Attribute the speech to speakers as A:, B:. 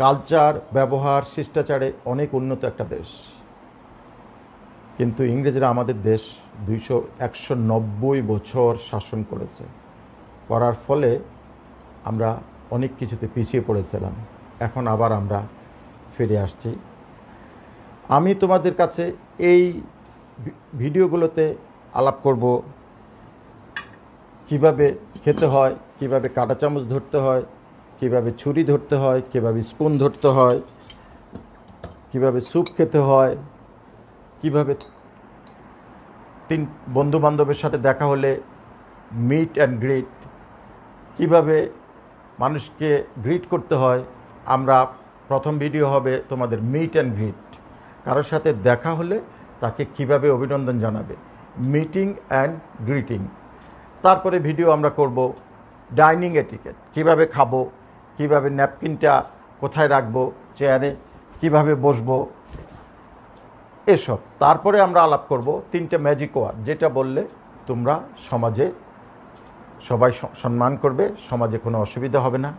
A: Culture, ব্যবহার, শিষ্টাচারে অনেক উন্নত একটা দেশ। কিন্তু ইংরেজরা আমাদের দেশ 190 বছর শাসন করেছে। করার ফলে আমরা অনেক কিছুতে পিছিয়ে পড়েছিলাম। এখন আবার আমরা ফিরে আসছি। আমি তোমাদের কাছে এই ভিডিওগুলোতে আলাপ করব কিভাবে খেতে হয়, কিভাবে কাঁটা চামচ ধরতে হয়, কিভাবে ছুরি ধরতে হয়, কিভাবে স্পুন ধরতে হয়, কিভাবে স্যুপ খেতে হয়, কিভাবে তিন বন্ধু বান্ধবের সাথে দেখা হলে মিট অ্যান্ড গ্রিট, কিভাবে মানুষকে গ্রিট করতে হয়। আমরা প্রথম ভিডিও হবে তোমাদের মিট অ্যান্ড গ্রিট, কারোর সাথে দেখা হলে তাকে কিভাবে অভিনন্দন জানাবে, মিটিং অ্যান্ড গ্রিটিং। তারপরে ভিডিও আমরা করব ডাইনিং এটিকেট, কিভাবে খাবো, কিভাবে ন্যাপকিনটা কোথায় রাখবো, চেয়ারে কিভাবে বসবো, এসব। তারপরে আমরা আলাপ করব 3টে ম্যাজিক ওয়ার্ড, যেটা বললে তোমরা সমাজে সবাই সম্মান করবে, সমাজে কোনো অসুবিধা হবে না।